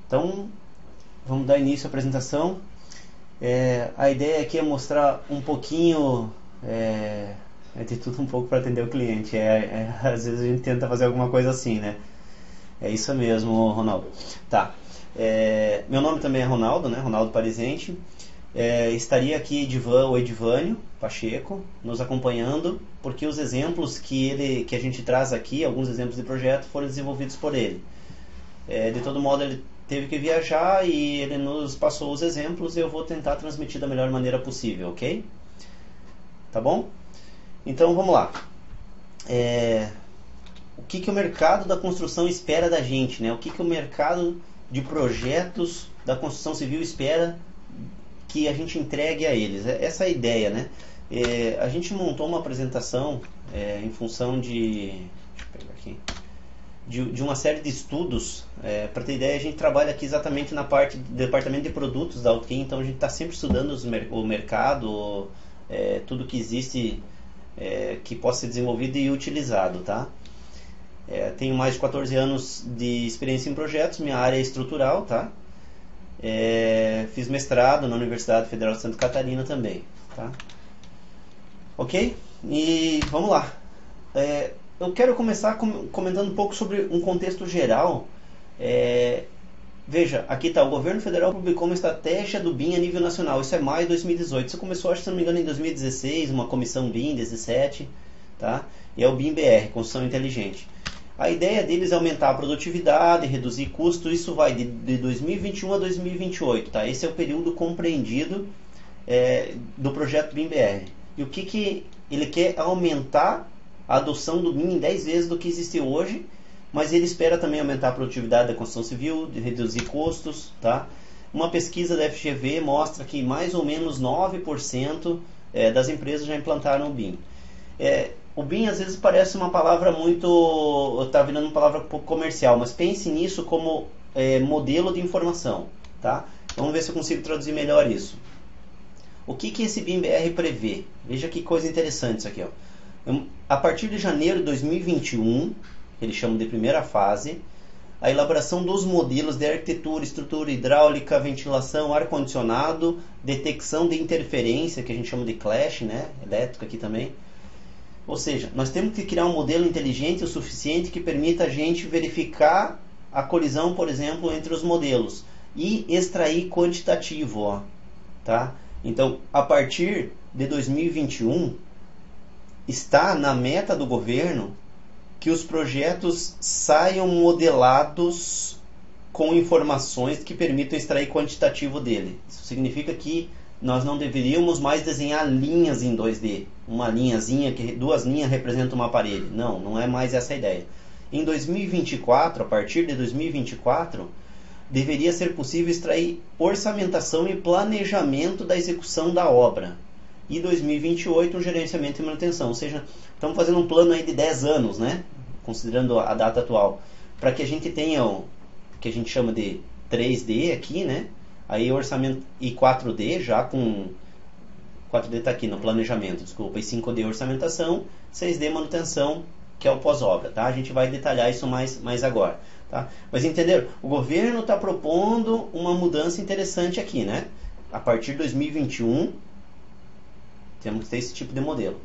Então, vamos dar início à apresentação. A ideia aqui é mostrar um pouquinho, de tudo um pouco para atender o cliente. Às vezes a gente tenta fazer alguma coisa assim, né? É isso mesmo, Ronaldo. Tá. Meu nome também é Ronaldo, né? Ronaldo Parizente. Estaria aqui o Edivânio Pacheco nos acompanhando, porque os exemplos que a gente traz aqui, alguns exemplos de projeto, foram desenvolvidos por ele. De todo modo, ele teve que viajar e ele nos passou os exemplos e eu vou tentar transmitir da melhor maneira possível, ok? Tá bom? Então vamos lá. O que o mercado da construção espera da gente, né? O que o mercado de projetos da construção civil espera que a gente entregue a eles? Essa é a ideia, né? A gente montou uma apresentação em função de... Deixa eu pegar aqui. De uma série de estudos. Para ter ideia, a gente trabalha aqui exatamente na parte do departamento de produtos da Altkey, então a gente está sempre estudando o mercado, tudo que existe que possa ser desenvolvido e utilizado, tá? Tenho mais de 14 anos de experiência em projetos, minha área é estrutural, tá? Fiz mestrado na Universidade Federal de Santa Catarina também, tá? Ok? E vamos lá. Eu quero começar comentando um pouco sobre um contexto geral. Veja, aqui está, o governo federal publicou uma estratégia do BIM a nível nacional. Isso é maio de 2018. Isso começou, acho que se não me engano, em 2016, uma comissão BIM, 17, tá? E é o BIM-BR, Construção Inteligente. A ideia deles é aumentar a produtividade, reduzir custos. Isso vai de 2021 a 2028, tá? Esse é o período compreendido do projeto BIM-BR. E o que ele quer? Aumentar a adoção do BIM em 10 vezes do que existe hoje, mas ele espera também aumentar a produtividade da construção civil, reduzir custos, tá? Uma pesquisa da FGV mostra que mais ou menos 9% das empresas já implantaram o BIM. O BIM às vezes parece uma palavra está virando uma palavra um pouco comercial, mas pense nisso como modelo de informação, tá? Vamos ver se eu consigo traduzir melhor isso. O que esse BIM-BR prevê? Veja que coisa interessante isso aqui, ó. A partir de janeiro de 2021, eles chamam de primeira fase, a elaboração dos modelos de arquitetura, estrutura hidráulica, ventilação, ar-condicionado, detecção de interferência, que a gente chama de clash, né? Elétrico aqui também. Ou seja, nós temos que criar um modelo inteligente o suficiente que permita a gente verificar a colisão, por exemplo, entre os modelos e extrair quantitativo, ó, tá? Então, a partir de 2021, está na meta do governo que os projetos saiam modelados com informações que permitam extrair quantitativo dele. Isso significa que nós não deveríamos mais desenhar linhas em 2D. Uma linhazinha, duas linhas representam uma parede. Não, não é mais essa a ideia. Em 2024, a partir de 2024, deveria ser possível extrair orçamentação e planejamento da execução da obra. E 2028 um gerenciamento e manutenção, ou seja, estamos fazendo um plano aí de 10 anos, né? Considerando a data atual, para que a gente tenha o que a gente chama de 3D aqui, né? Aí orçamento e 4D, já com 4D está aqui no planejamento, desculpa, e 5D orçamentação, 6D manutenção, que é o pós-obra, tá? A gente vai detalhar isso mais agora, tá? Mas entenderam? O governo está propondo uma mudança interessante aqui, né? A partir de 2021 temos que ter esse tipo de modelo.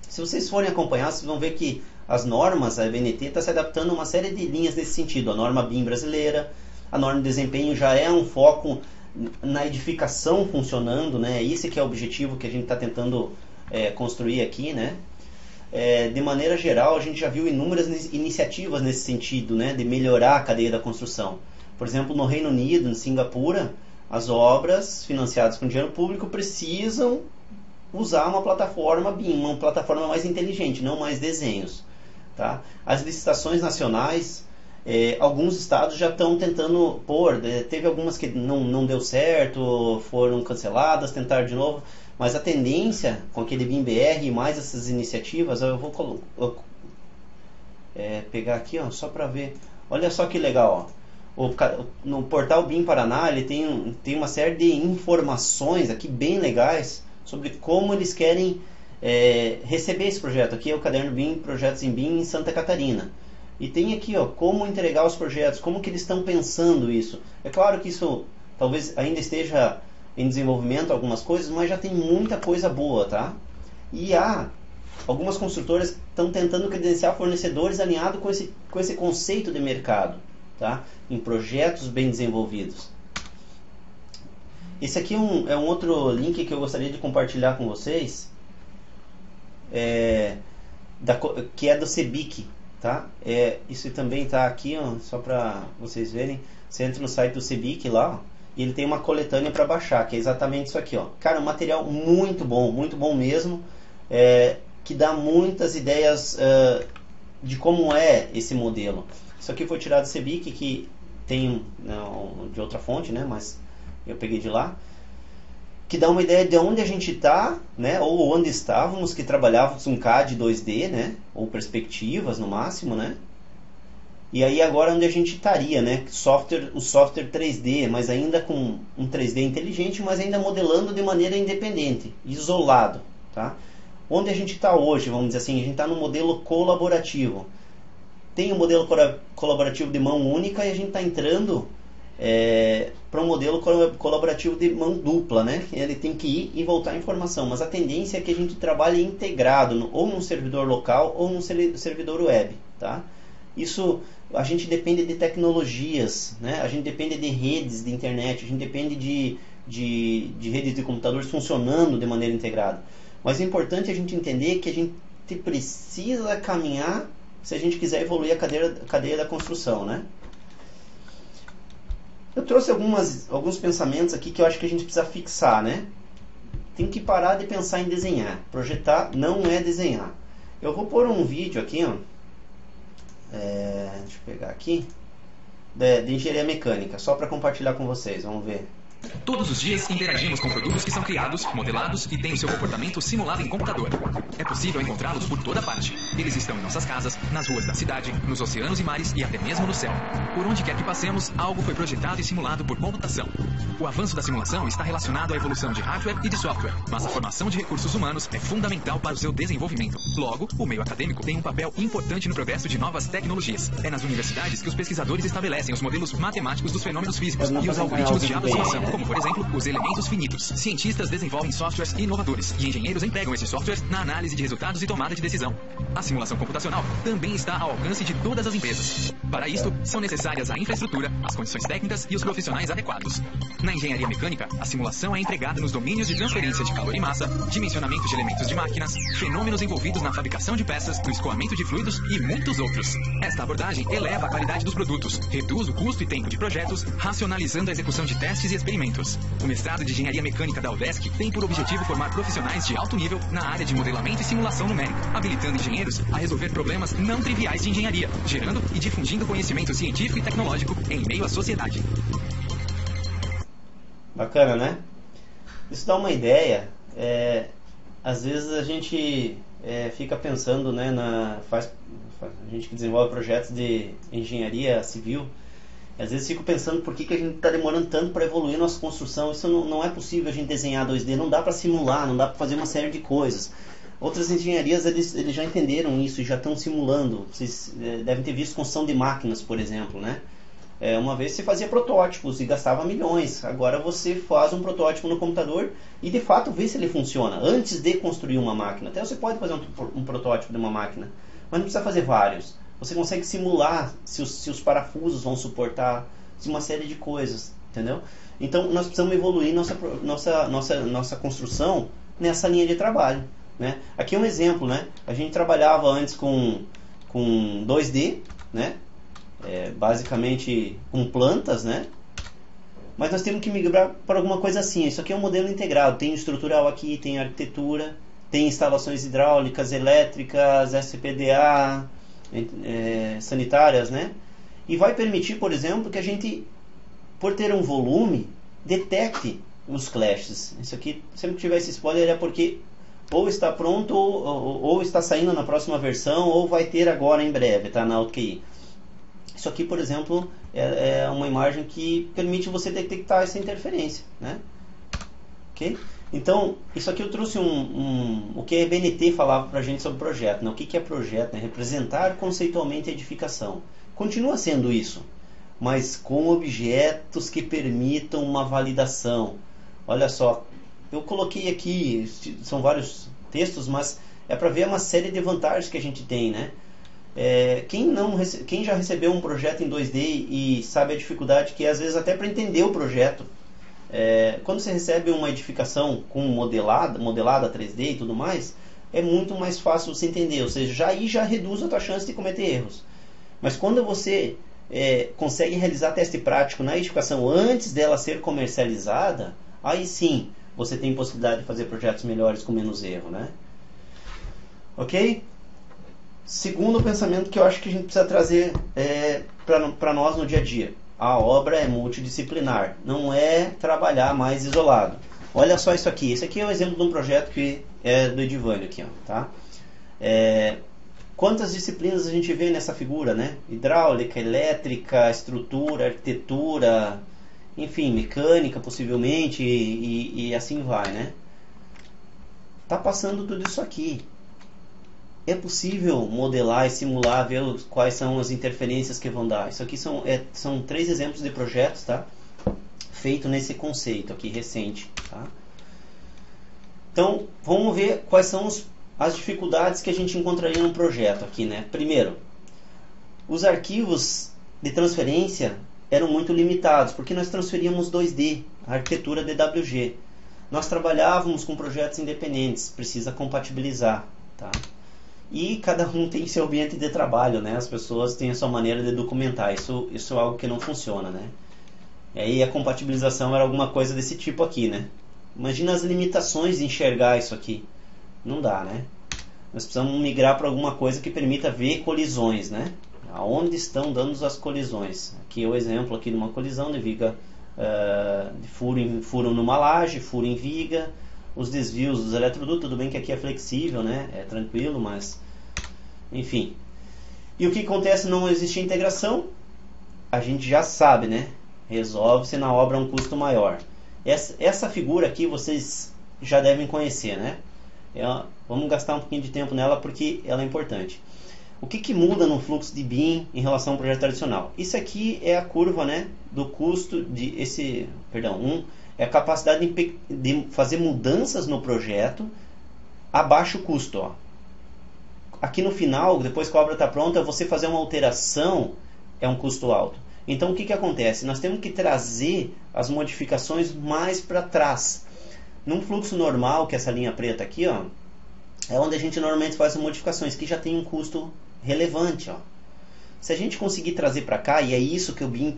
Se vocês forem acompanhar, vocês vão ver que as normas, a ABNT está se adaptando a uma série de linhas nesse sentido. A norma BIM brasileira, a norma de desempenho já é um foco na edificação funcionando, né? Esse que é o objetivo que a gente está tentando construir aqui, né? De maneira geral, a gente já viu inúmeras iniciativas nesse sentido, né? De melhorar a cadeia da construção. Por exemplo, no Reino Unido, em Singapura, as obras financiadas com dinheiro público precisam usar uma plataforma BIM, uma plataforma mais inteligente, não mais desenhos, tá? As licitações nacionais, alguns estados já estão tentando pôr, teve algumas que não deu certo, foram canceladas, tentaram de novo, mas a tendência com aquele BIM-BR e mais essas iniciativas, eu vou pegar aqui, ó, só para ver, olha só que legal, ó. No portal BIM Paraná, ele tem uma série de informações aqui bem legais sobre como eles querem receber esse projeto. Aqui é o caderno BIM, projetos em BIM em Santa Catarina. E tem aqui, ó, como entregar os projetos, como que eles estão pensando isso. É claro que isso talvez ainda esteja em desenvolvimento algumas coisas, mas já tem muita coisa boa, tá? E há algumas construtoras que estão tentando credenciar fornecedores alinhados com esse conceito de mercado, tá? Em projetos bem desenvolvidos. Esse aqui é um outro link que eu gostaria de compartilhar com vocês, que é do CEBIC, tá? Isso também está aqui, ó, só para vocês verem. Você entra no site do CEBIC lá, ó, e ele tem uma coletânea para baixar, que é exatamente isso aqui, ó. Cara, um material muito bom mesmo, que dá muitas ideias de como é esse modelo. Isso aqui foi tirado do CEBIC, que tem de outra fonte, né? Mas eu peguei de lá, que dá uma ideia de onde a gente está, né? Ou onde estávamos, que trabalhávamos com CAD 2D, né? Ou perspectivas no máximo, né? E aí agora onde a gente estaria, né? O software 3D, mas ainda com um 3D inteligente, mas ainda modelando de maneira independente, isolado, tá? Onde a gente está hoje, vamos dizer assim, a gente está no modelo colaborativo. Tem um modelo colaborativo de mão única e a gente está entrando para um modelo colaborativo de mão dupla, né? Ele tem que ir e voltar a informação, mas a tendência é que a gente trabalhe integrado, ou num servidor local ou num servidor web, tá? Isso, a gente depende de tecnologias, né? A gente depende de redes de internet, a gente depende de redes de computadores funcionando de maneira integrada. Mas é importante a gente entender que a gente precisa caminhar se a gente quiser evoluir a cadeia da construção, né? Eu trouxe alguns pensamentos aqui que eu acho que a gente precisa fixar, né? Tem que parar de pensar em desenhar. Projetar não é desenhar. Eu vou pôr um vídeo aqui, ó. Deixa eu pegar aqui. De engenharia mecânica, só para compartilhar com vocês. Vamos ver. Todos os dias interagimos com produtos que são criados, modelados e têm o seu comportamento simulado em computador. É possível encontrá-los por toda parte. Eles estão em nossas casas, nas ruas da cidade, nos oceanos e mares e até mesmo no céu. Por onde quer que passemos, algo foi projetado e simulado por computação. O avanço da simulação está relacionado à evolução de hardware e de software, mas a formação de recursos humanos é fundamental para o seu desenvolvimento. Logo, o meio acadêmico tem um papel importante no progresso de novas tecnologias. É nas universidades que os pesquisadores estabelecem os modelos matemáticos dos fenômenos físicos e os algoritmos de aproximação, como por exemplo, os elementos finitos. Cientistas desenvolvem softwares inovadores e engenheiros empregam esses softwares na análise de resultados e tomada de decisão. A simulação computacional também está ao alcance de todas as empresas. Para isto, são necessárias a infraestrutura, as condições técnicas e os profissionais adequados. Na engenharia mecânica, a simulação é empregada nos domínios de transferência de calor e massa, dimensionamento de elementos de máquinas, fenômenos envolvidos na fabricação de peças, no escoamento de fluidos e muitos outros. Esta abordagem eleva a qualidade dos produtos, reduz o custo e tempo de projetos, racionalizando a execução de testes e experimentos. O mestrado de Engenharia Mecânica da UDESC tem por objetivo formar profissionais de alto nível na área de modelamento e simulação numérica, habilitando engenheiros a resolver problemas não triviais de engenharia, gerando e difundindo conhecimento científico e tecnológico em meio à sociedade. Bacana, né? Isso dá uma ideia. Às vezes a gente fica pensando, né, a gente que desenvolve projetos de engenharia civil, às vezes fico pensando por que a gente está demorando tanto para evoluir nossa construção. Isso não é possível a gente desenhar 2D, não dá para simular, não dá para fazer uma série de coisas. Outras engenharias eles já entenderam isso e já estão simulando. Vocês devem ter visto construção de máquinas, por exemplo, né? Uma vez você fazia protótipos e gastava milhões. Agora você faz um protótipo no computador e de fato vê se ele funciona antes de construir uma máquina. Até você pode fazer um protótipo de uma máquina, mas não precisa fazer vários. Você consegue simular se os parafusos vão suportar, uma série de coisas, entendeu? Então nós precisamos evoluir nossa construção nessa linha de trabalho, né? Aqui é um exemplo, né? A gente trabalhava antes com 2D, né? Basicamente com plantas, né? Mas nós temos que migrar para alguma coisa assim. Isso aqui é um modelo integrado, tem estrutural aqui, tem arquitetura, tem instalações hidráulicas, elétricas, SPDA, sanitárias, né? E vai permitir, por exemplo, que a gente, por ter um volume, detecte os clashes. Isso aqui, sempre que tiver esse spoiler, é porque ou está pronto ou está saindo na próxima versão, ou vai ter agora em breve, tá? Na AutoQI. Isso aqui, por exemplo, é uma imagem que permite você detectar essa interferência, né? Ok? Então, isso aqui eu trouxe o que a BNT falava para a gente sobre projeto. Né? O que é projeto? Né? Representar conceitualmente a edificação. Continua sendo isso, mas com objetos que permitam uma validação. Olha só, eu coloquei aqui, são vários textos, mas é para ver uma série de vantagens que a gente tem, né? Quem já recebeu um projeto em 2D e sabe a dificuldade que é, às vezes, até para entender o projeto. Quando você recebe uma edificação com modelada 3D e tudo mais, é muito mais fácil você entender, ou seja, aí já reduz a tua chance de cometer erros. Mas quando você consegue realizar teste prático na edificação antes dela ser comercializada, aí sim você tem possibilidade de fazer projetos melhores com menos erro, né? Ok? Segundo pensamento que eu acho que a gente precisa trazer para nós no dia a dia. A obra é multidisciplinar, não é trabalhar mais isolado. Olha só isso aqui. Esse aqui é um exemplo de um projeto que é do Edivânio aqui, ó, tá? Quantas disciplinas a gente vê nessa figura, né? Hidráulica, elétrica, estrutura, arquitetura, enfim, mecânica possivelmente e assim vai, né? Tá passando tudo isso aqui. É possível modelar e simular, ver quais são as interferências que vão dar. Isso aqui são 3 exemplos de projetos, tá? Feito nesse conceito aqui recente, tá? Então, vamos ver quais são as dificuldades que a gente encontraria num projeto aqui, né? Primeiro, os arquivos de transferência eram muito limitados, porque nós transferíamos 2D, a arquitetura DWG. Nós trabalhávamos com projetos independentes, precisa compatibilizar, tá? E cada um tem seu ambiente de trabalho, né? As pessoas têm a sua maneira de documentar. Isso é algo que não funciona, né? E aí a compatibilização era alguma coisa desse tipo aqui, né? Imagina as limitações de enxergar isso aqui. Não dá, né? Nós precisamos migrar para alguma coisa que permita ver colisões, né? Aonde estão dando as colisões? Aqui é o exemplo aqui de uma colisão de viga, de furo numa laje, furo em viga. Os desvios dos eletrodutos, tudo bem que aqui é flexível, né? É tranquilo, mas enfim. E o que acontece? Não existe integração. A gente já sabe, né? Resolve-se na obra um custo maior. Essa figura aqui vocês já devem conhecer, né? Vamos gastar um pouquinho de tempo nela porque ela é importante. O que muda no fluxo de BIM em relação ao projeto tradicional? Isso aqui é a curva, né, do custo de é a capacidade de fazer mudanças no projeto a baixo custo. Ó. Aqui no final, depois que a obra está pronta, você fazer uma alteração é um custo alto. Então o que acontece? Nós temos que trazer as modificações mais para trás. Num fluxo normal, que é essa linha preta aqui, ó, é onde a gente normalmente faz as modificações, que já tem um custo relevante. Ó. Se a gente conseguir trazer para cá, e é isso que o BIM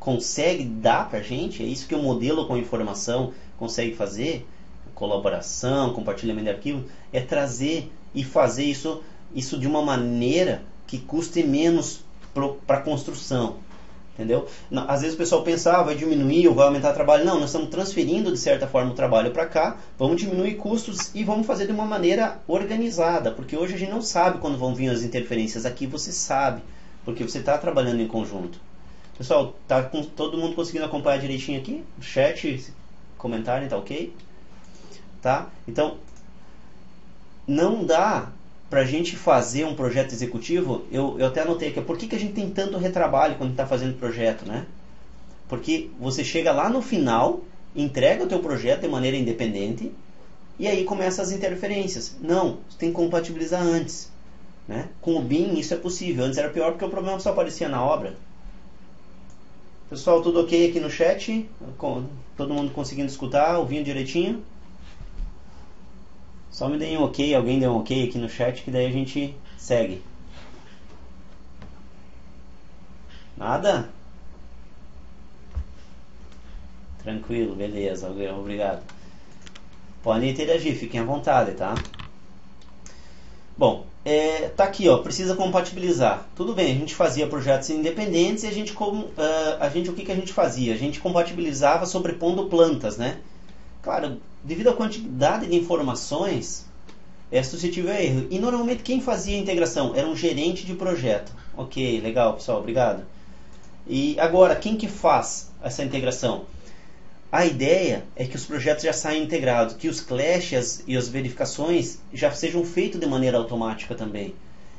consegue dar para a gente, é isso que o modelo com informação consegue fazer, colaboração, compartilhamento de arquivo, é trazer e fazer isso de uma maneira que custe menos para a construção, entendeu? Às vezes o pessoal pensa, vai diminuir ou vai aumentar o trabalho. Não, nós estamos transferindo de certa forma o trabalho para cá, vamos diminuir custos e vamos fazer de uma maneira organizada, porque hoje a gente não sabe quando vão vir as interferências. Aqui você sabe, porque você está trabalhando em conjunto. Pessoal, tá com todo mundo conseguindo acompanhar direitinho aqui? O chat, comentário, tá ok? Tá? Então, não dá pra gente fazer um projeto executivo. Eu até anotei aqui, por que a gente tem tanto retrabalho quando está fazendo projeto, né? Porque você chega lá no final, entrega o teu projeto de maneira independente e aí começam as interferências. Não, você tem que compatibilizar antes, né? Com o BIM isso é possível. Antes era pior porque o problema só aparecia na obra. Pessoal, tudo ok aqui no chat? Todo mundo conseguindo escutar, ouvindo direitinho? Só me deem um ok, alguém dê um ok aqui no chat, que daí a gente segue. Nada? Tranquilo, beleza, obrigado. Podem interagir, fiquem à vontade, tá? Bom, tá aqui, ó, precisa compatibilizar. Tudo bem, a gente fazia projetos independentes e a gente o que a gente fazia? A gente compatibilizava sobrepondo plantas, né? Claro, devido à quantidade de informações, é suscetível a erro. E normalmente quem fazia a integração era um gerente de projeto. Ok, legal, pessoal, obrigado. E agora, quem que faz essa integração? A ideia é que os projetos já saiam integrados, que os clashes e as verificações já sejam feitos de maneira automática também.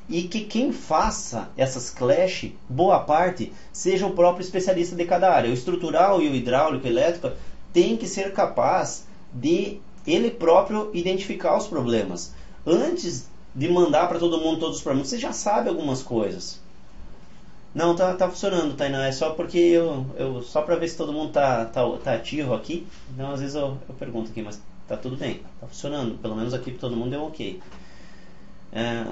E que quem faça essas clash, boa parte, seja o próprio especialista de cada área. O estrutural e o hidráulico e elétrico tem que ser capaz de ele próprio identificar os problemas. Antes de mandar para todo mundo todos os problemas, você já sabe algumas coisas. Não, tá funcionando, Tainá. É só porque eu só para ver se todo mundo tá ativo aqui. Então às vezes eu pergunto aqui, mas tá tudo bem, tá funcionando. Pelo menos aqui para todo mundo deu ok.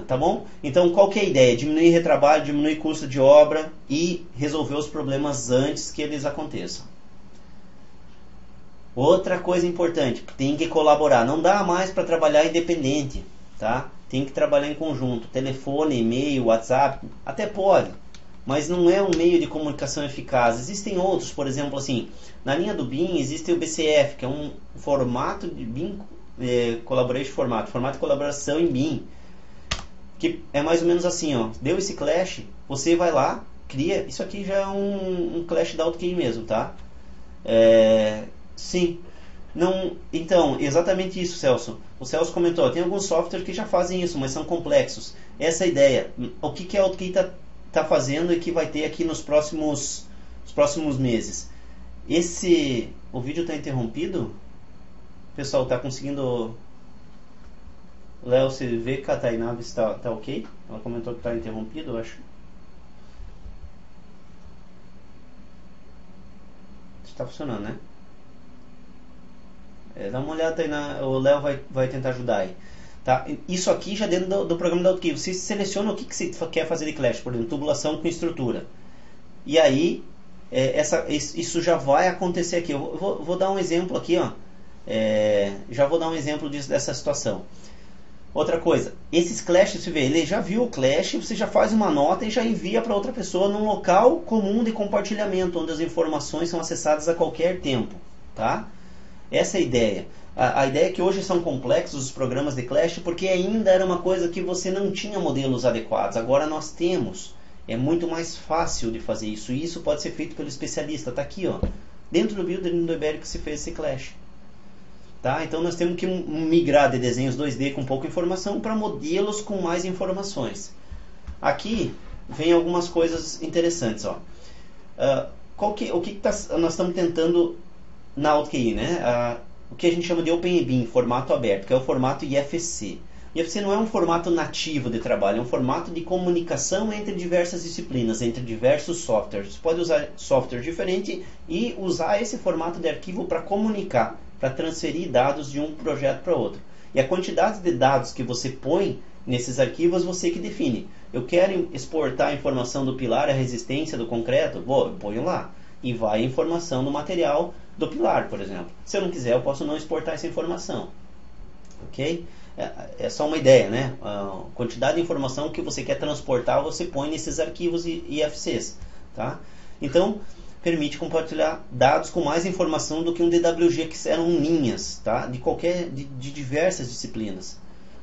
Tá bom? Então qual que é a ideia? Diminuir retrabalho, diminuir custo de obra e resolver os problemas antes que eles aconteçam. Outra coisa importante, tem que colaborar. Não dá mais para trabalhar independente, tá? Tem que trabalhar em conjunto. Telefone, e-mail, WhatsApp, até pode, mas não é um meio de comunicação eficaz. Existem outros, por exemplo, assim, na linha do BIM existe o BCF, que é um formato de BIM Collaboration formato de colaboração em BIM, que é mais ou menos assim, ó. Deu esse clash, você vai lá, cria. Isso aqui já é um clash da AutoCAD mesmo, tá? Sim. Não, então, exatamente isso, Celso. O Celso comentou, tem alguns softwares que já fazem isso, mas são complexos. Essa é a ideia. O que a AutoCAD está fazendo e que vai ter aqui nos próximos meses. O vídeo está interrompido? Pessoal, está conseguindo... Léo, você vê que a Tainá está ok? Ela comentou que está interrompido, eu acho. Está funcionando, né? Dá uma olhada aí, o Léo vai tentar ajudar aí. Tá? Isso aqui já dentro do programa da AutoCAD. Você seleciona o que você quer fazer de clash, por exemplo, tubulação com estrutura. E aí, isso já vai acontecer aqui. Eu vou dar um exemplo aqui, ó. Já vou dar um exemplo dessa situação. Outra coisa, esses clashes, você vê, ele já viu o clash, você já faz uma nota e já envia para outra pessoa num local comum de compartilhamento, onde as informações são acessadas a qualquer tempo. Tá? Essa é a ideia. A ideia é que hoje são complexos os programas de clash, porque ainda era uma coisa que você não tinha modelos adequados. Agora nós temos. É muito mais fácil de fazer isso. E isso pode ser feito pelo especialista. Está aqui, ó. Dentro do Builder do Ibérico se fez esse clash. Tá? Então nós temos que migrar de desenhos 2D com pouca informação para modelos com mais informações. Aqui vem algumas coisas interessantes. Ó. Nós estamos tentando na AutoCAD, né? O que a gente chama de OpenEBIM, formato aberto, que é o formato IFC. IFC não é um formato nativo de trabalho, é um formato de comunicação entre diversas disciplinas, entre diversos softwares. Você pode usar software diferente e usar esse formato de arquivo para comunicar, para transferir dados de um projeto para outro. E a quantidade de dados que você põe nesses arquivos, você que define. Eu quero exportar a informação do pilar, a resistência do concreto, eu ponho lá. E vai a informação do material do pilar, por exemplo. Se eu não quiser, eu posso não exportar essa informação. Ok? É só uma ideia, né? A quantidade de informação que você quer transportar, você põe nesses arquivos IFCs. Tá? Então, permite compartilhar dados com mais informação do que um DWG, que eram linhas, tá? de diversas disciplinas.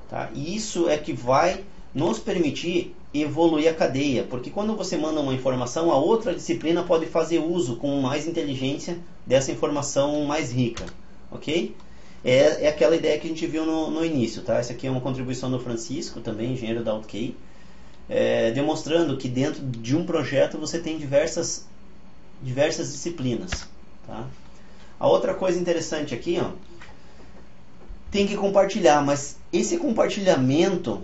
Tá? E isso é que vai nos permitir evoluir a cadeia, porque quando você manda uma informação, a outra disciplina pode fazer uso com mais inteligência dessa informação mais rica. Ok? É aquela ideia que a gente viu no início. Tá? Essa aqui é uma contribuição do Francisco, também engenheiro da AutoCAD, demonstrando que dentro de um projeto você tem diversas disciplinas. Tá? A outra coisa interessante aqui, ó, tem que compartilhar, mas esse compartilhamento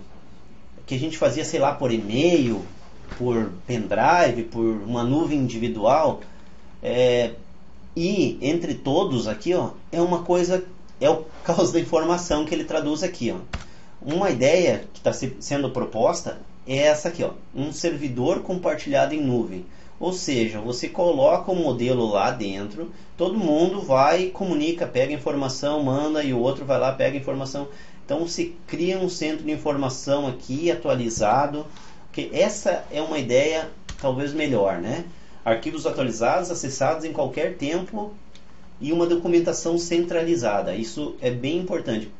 que a gente fazia, sei lá, por e-mail, por pendrive, por uma nuvem individual, e entre todos aqui, ó, é uma coisa, é o caos da informação que ele traduz aqui, ó. Uma ideia que está sendo proposta é essa aqui, ó, um servidor compartilhado em nuvem. Ou seja, você coloca o modelo lá dentro, todo mundo vai, comunica, pega informação, manda, e o outro vai lá, pega informação. Então se cria um centro de informação aqui atualizado, porque essa é uma ideia talvez melhor, né? Arquivos atualizados, acessados em qualquer tempo e uma documentação centralizada. Isso é bem importante.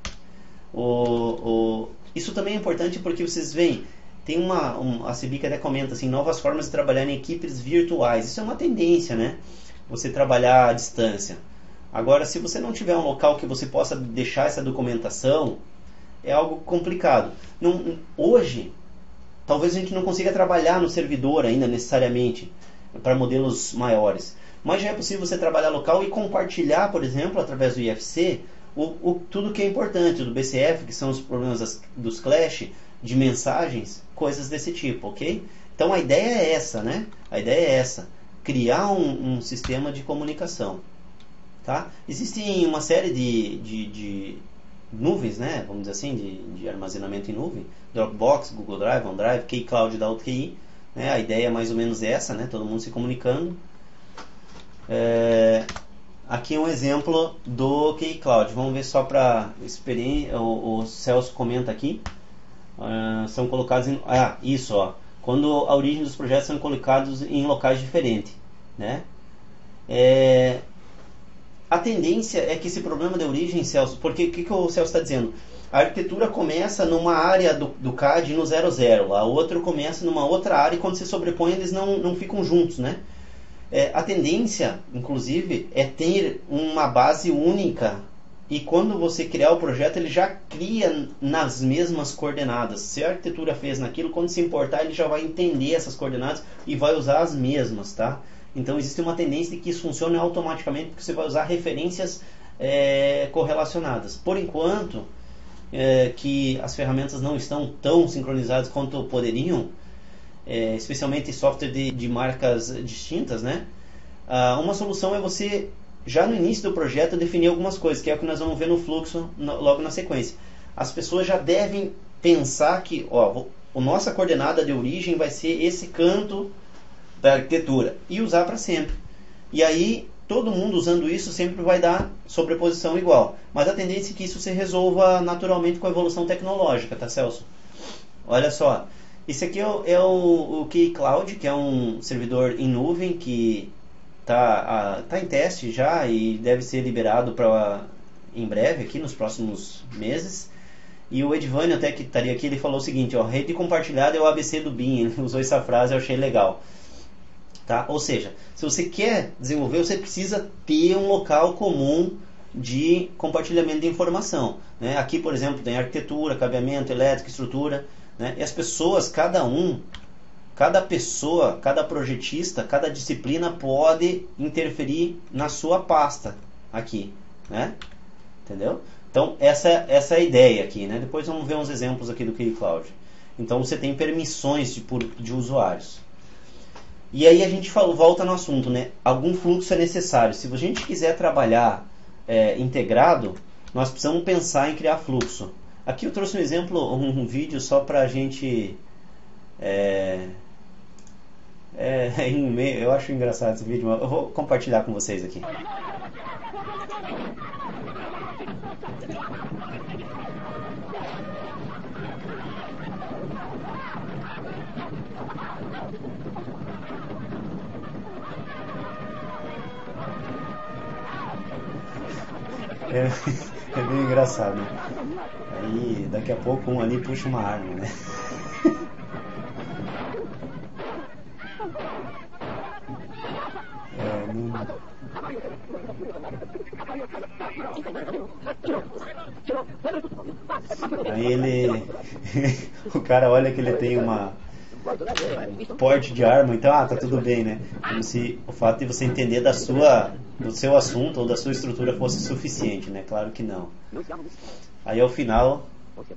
Isso também é importante porque vocês veem, tem a Cibica até comenta assim, novas formas de trabalhar em equipes virtuais. Isso é uma tendência, né? Você trabalhar à distância. Agora, se você não tiver um local que você possa deixar essa documentação, é algo complicado. Hoje, talvez a gente não consiga trabalhar no servidor ainda necessariamente para modelos maiores. Mas já é possível você trabalhar local e compartilhar, por exemplo, através do IFC, tudo que é importante, do BCF, que são os problemas dos clash, de mensagens, coisas desse tipo, ok? Então a ideia é essa, né? A ideia é essa, criar um sistema de comunicação. Tá? Existem uma série de nuvens, né? Vamos dizer assim, de armazenamento em nuvem, Dropbox, Google Drive, OneDrive, Keycloud da OutKey, né? A ideia é mais ou menos essa, né? Todo mundo se comunicando. Aqui é um exemplo do Keycloud. Vamos ver só para experiência. O Celso comenta aqui. São colocados em... isso, ó. Quando a origem dos projetos são colocados em locais diferentes, né? A tendência é que esse problema de origem, Celso, porque o que o Celso está dizendo? A arquitetura começa numa área do CAD no 00, a outra começa numa outra área e quando se sobrepõe eles não ficam juntos, né? A tendência, inclusive, é ter uma base única e quando você criar o projeto ele já cria nas mesmas coordenadas. Se a arquitetura fez naquilo, quando se importar ele já vai entender essas coordenadas e vai usar as mesmas, tá? Então existe uma tendência de que isso funcione automaticamente porque você vai usar referências correlacionadas. Por enquanto, que as ferramentas não estão tão sincronizadas quanto poderiam, especialmente software de marcas distintas, né? Uma solução é você, já no início do projeto, definir algumas coisas, que é o que nós vamos ver no fluxo logo na sequência. As pessoas já devem pensar que a nossa coordenada de origem vai ser esse canto da arquitetura e usar para sempre. E aí, todo mundo usando isso sempre vai dar sobreposição igual. Mas a tendência é que isso se resolva naturalmente com a evolução tecnológica, tá, Celso? Olha só. Esse aqui é o Keycloud, que é um servidor em nuvem que tá em teste já e deve ser liberado em breve, aqui nos próximos meses. E o Edvânio, até que estaria aqui, ele falou o seguinte, rede compartilhada é o ABC do BIM. Ele usou essa frase, eu achei legal. Tá? Ou seja, se você quer desenvolver, você precisa ter um local comum de compartilhamento de informação. Né? Aqui, por exemplo, tem arquitetura, cabeamento, elétrica, estrutura. Né? E as pessoas, cada pessoa, cada projetista, cada disciplina pode interferir na sua pasta aqui, né? Entendeu? Então essa é a ideia aqui, né? Depois vamos ver uns exemplos aqui do Keycloud. Então você tem permissões de usuários. E aí a gente volta no assunto, né? Algum fluxo é necessário. Se a gente quiser trabalhar integrado, nós precisamos pensar em criar fluxo. Aqui eu trouxe um exemplo, um vídeo só para a gente... eu acho engraçado esse vídeo, mas eu vou compartilhar com vocês aqui. É bem engraçado. Aí daqui a pouco um ali puxa uma arma, né? Aí o cara olha que ele tem um porte de arma, então tá tudo bem, né? Como se o fato de você entender do seu assunto ou da sua estrutura fosse suficiente, né? Claro que não. Aí ao final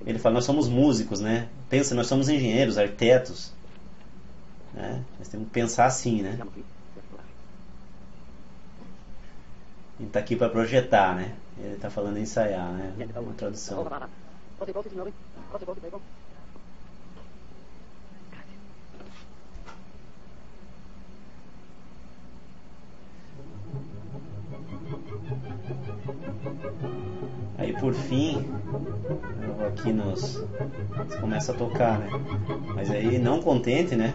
ele fala, nós somos músicos, né? Pensa, nós somos engenheiros, arquitetos, né? Nós temos que pensar assim, né? Ele está aqui para projetar, né? Ele está falando em ensaiar, né? Uma tradução. Aí por fim, eu vou aqui você começa a tocar, né? Mas aí não contente, né?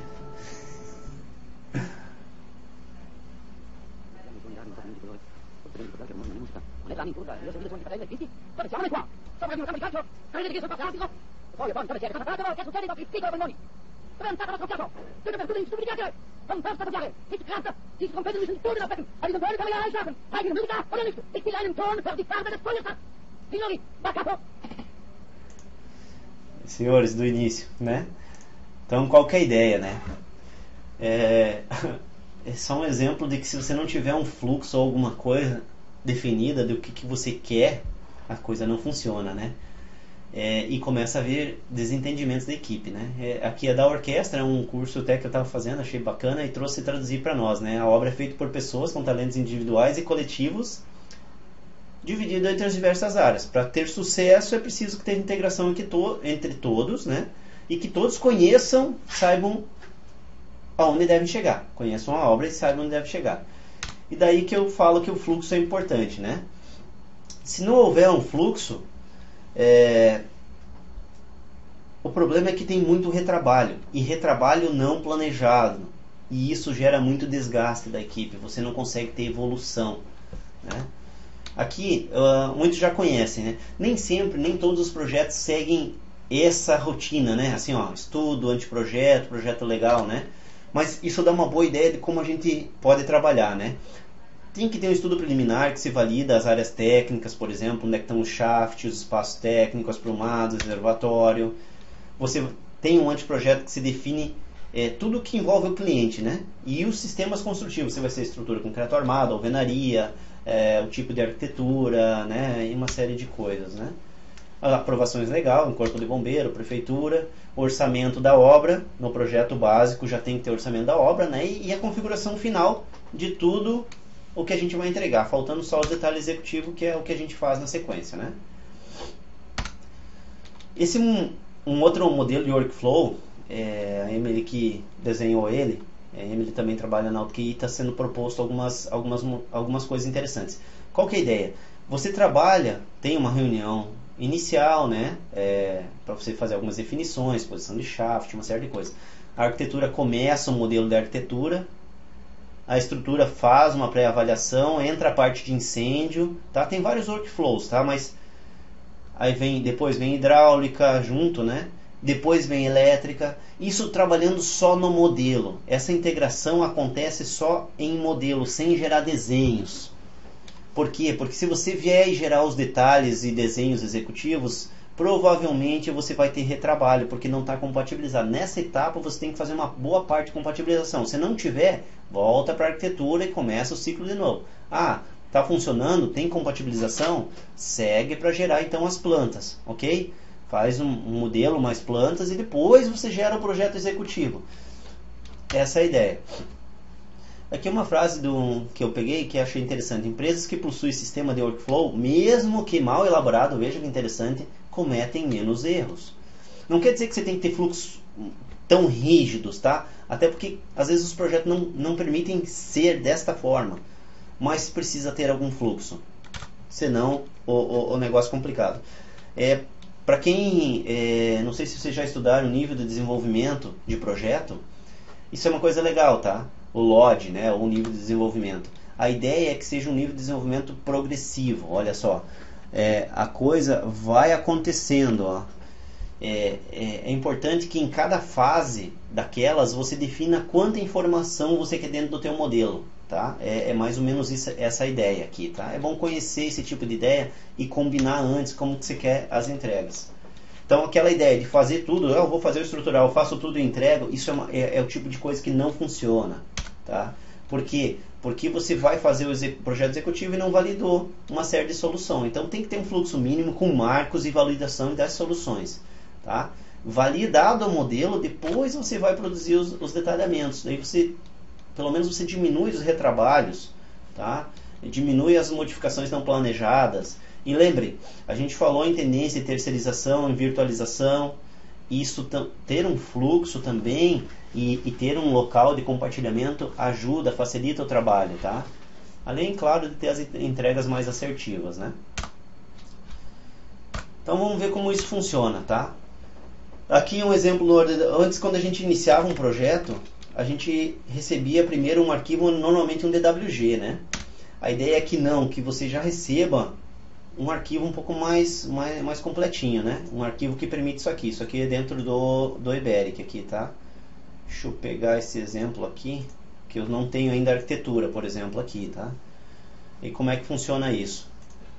Jahre. Nicht Krater, diese Trompete müssen die Toten aufwecken. Aber diese Leute kann man ja einschlafen. Eigene Musiker oder nicht. Ich will einen Ton für die Farbe des Feuers ab. Signori, Bacapo. Senhores do início, né? Então, qual que é a ideia, né? É só um exemplo de que se você não tiver um fluxo ou alguma coisa definida do que você quer, a coisa não funciona, né? E começa a haver desentendimentos da equipe, né? Aqui é da orquestra, é um curso até que eu estava fazendo, achei bacana e trouxe traduzir para nós, né? A obra é feita por pessoas com talentos individuais e coletivos, dividido entre as diversas áreas. Para ter sucesso é preciso que tenha integração entre todos, né? E que todos conheçam, saibam aonde devem chegar, conheçam a obra e saibam onde devem chegar. E daí que eu falo que o fluxo é importante, né? Se não houver um fluxo, o problema é que tem muito retrabalho, e retrabalho não planejado, e isso gera muito desgaste da equipe, você não consegue ter evolução, né? Aqui, muitos já conhecem, né? Nem todos os projetos seguem essa rotina, né? Assim, ó, estudo, anteprojeto, projeto legal, né? Mas isso dá uma boa ideia de como a gente pode trabalhar, né? Tem que ter um estudo preliminar que se valida as áreas técnicas, por exemplo, onde é que estão os shafts, os espaços técnicos, as prumadas, reservatório. Você tem um anteprojeto que se define tudo que envolve o cliente, né? E os sistemas construtivos, se vai ser estrutura concreto armado, alvenaria, o tipo de arquitetura, né? E uma série de coisas, né? Aprovações legal, em corpo de bombeiro, prefeitura, orçamento da obra, no projeto básico já tem que ter orçamento da obra, né? E a configuração final de tudo o que a gente vai entregar, faltando só os detalhes executivos, que é o que a gente faz na sequência, né? Esse um outro modelo de workflow, a Emily que desenhou ele, a Emily também trabalha na UTQI, e está sendo proposto algumas coisas interessantes. Qual que é a ideia? Você trabalha, tem uma reunião inicial, né, para você fazer algumas definições, posição de shaft, uma série de coisas. A arquitetura começa o modelo de arquitetura, a estrutura faz uma pré-avaliação, entra a parte de incêndio, tá? Tem vários workflows, tá? Mas aí depois vem hidráulica junto, né? Depois vem elétrica, isso trabalhando só no modelo. Essa integração acontece só em modelo, sem gerar desenhos. Por quê? Porque se você vier e gerar os detalhes e desenhos executivos, provavelmente você vai ter retrabalho, porque não está compatibilizado. Nessa etapa você tem que fazer uma boa parte de compatibilização. Se não tiver, volta para a arquitetura e começa o ciclo de novo. Está funcionando, tem compatibilização, segue para gerar então as plantas, ok? Faz um modelo mais plantas e depois você gera o projeto executivo. Essa é a ideia. Aqui é uma frase que eu peguei que achei interessante. Empresas que possuem sistema de workflow, mesmo que mal elaborado, veja que interessante, cometem menos erros. Não quer dizer que você tem que ter fluxos tão rígidos, tá? Até porque às vezes os projetos não permitem ser desta forma, mas precisa ter algum fluxo, senão o negócio é complicado. Para quem, não sei se vocês já estudaram o nível de desenvolvimento de projeto, isso é uma coisa legal, tá? O LOD, né? O nível de desenvolvimento. A ideia é que seja um nível de desenvolvimento progressivo. Olha só, a coisa vai acontecendo, ó. É importante que em cada fase daquelas você defina quanta informação você quer dentro do teu modelo, tá? É mais ou menos essa ideia aqui, tá? É bom conhecer esse tipo de ideia e combinar antes como que você quer as entregas. Então aquela ideia de fazer tudo, eu vou fazer o estrutural, eu faço tudo e entrego, isso é o tipo de coisa que não funciona, tá? Por quê? Porque você vai fazer o projeto executivo e não validou uma série de soluções. Então tem que ter um fluxo mínimo com marcos e validação das soluções, tá? Validado o modelo, depois você vai produzir os detalhamentos. Daí pelo menos você diminui os retrabalhos, tá? Diminui as modificações não planejadas. E lembre, a gente falou em tendência de terceirização, em virtualização. Isso ter um fluxo também e ter um local de compartilhamento ajuda, facilita o trabalho, tá? Além, claro, de ter as entregas mais assertivas, né? Então vamos ver como isso funciona, tá? Aqui um exemplo, antes quando a gente iniciava um projeto, a gente recebia primeiro um arquivo, normalmente um DWG, né? A ideia é que você já receba um arquivo um pouco mais completinho, né? Um arquivo que permite isso aqui. Isso aqui é dentro do Iberic aqui, tá? Deixa eu pegar esse exemplo aqui. que eu não tenho ainda arquitetura, por exemplo, aqui, tá? E como é que funciona isso?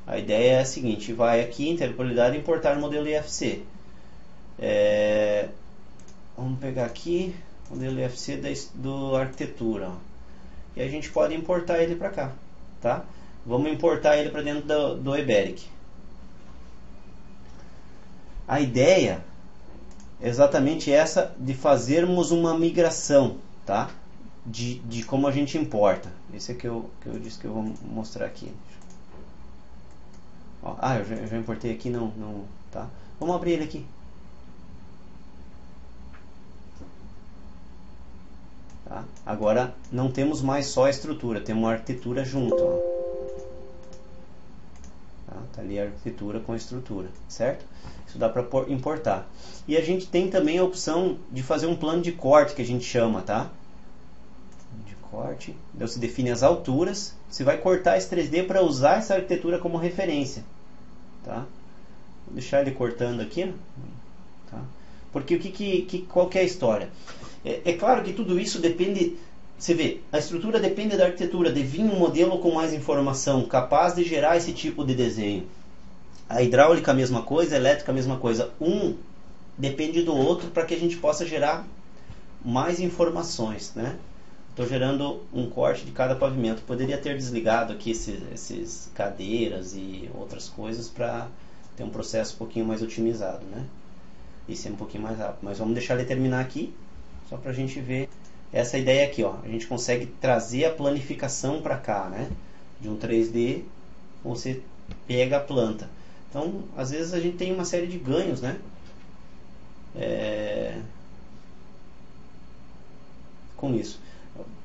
A ideia é a seguinte, vai aqui, interoperabilidade, importar modelo IFC. Vamos pegar aqui, modelo IFC do arquitetura, ó. E a gente pode importar ele para cá, tá? Vamos importar ele para dentro do Iberic. A ideia é exatamente essa, de fazermos uma migração, tá? De como a gente importa. Esse aqui eu disse que eu vou mostrar aqui. Ó, eu já importei aqui, não, tá? Vamos abrir ele aqui. Tá? Agora não temos mais só a estrutura, temos uma arquitetura junto, ó. Tá ali a arquitetura com a estrutura, certo? Isso dá para importar. E a gente tem também a opção de fazer um plano de corte, que a gente chama, tá? De corte. Então se define as alturas. Você vai cortar esse 3D para usar essa arquitetura como referência, tá? Vou deixar ele cortando aqui, tá? Porque qual que é a história? É claro que tudo isso depende. Você vê, a estrutura depende da arquitetura, de vir um modelo com mais informação, capaz de gerar esse tipo de desenho. A hidráulica a mesma coisa, a elétrica a mesma coisa. Um depende do outro para que a gente possa gerar mais informações, né? Estou gerando um corte de cada pavimento. Poderia ter desligado aqui esses cadeiras e outras coisas para ter um processo um pouquinho mais otimizado, né? E ser um pouquinho mais rápido. Mas vamos deixar ele terminar aqui, só para a gente ver essa ideia aqui, ó. A gente consegue trazer a planificação para cá, né? De um 3D, você pega a planta. Então, às vezes a gente tem uma série de ganhos, né? Com isso.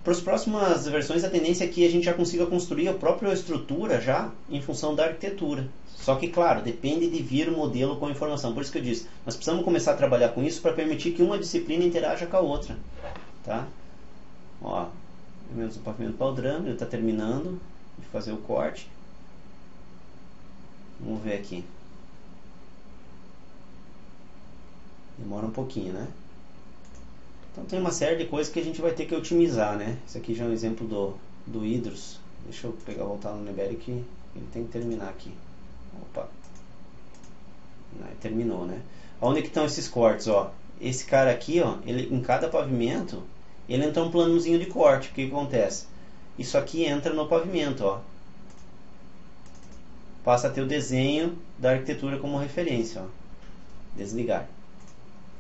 Para as próximas versões, a tendência é que a gente já consiga construir a própria estrutura já em função da arquitetura. Só que, claro, depende de vir o modelo com informação. Por isso que eu disse, nós precisamos começar a trabalhar com isso para permitir que uma disciplina interaja com a outra. Tá? Ó, menos o pavimento padrão, ele está terminando de fazer o corte. Vamos ver aqui. Demora um pouquinho, né? Então tem uma série de coisas que a gente vai ter que otimizar, né? Esse aqui já é um exemplo do Hydrus. Deixa eu voltar no Iberic, ele tem que terminar aqui. Opa. Não, terminou, né? Onde que estão esses cortes, ó? Esse cara aqui, ó, ele, em cada pavimento, ele entra um planozinho de corte. O que acontece? Isso aqui entra no pavimento, ó. Passa a ter o desenho da arquitetura como referência, ó. Desligar.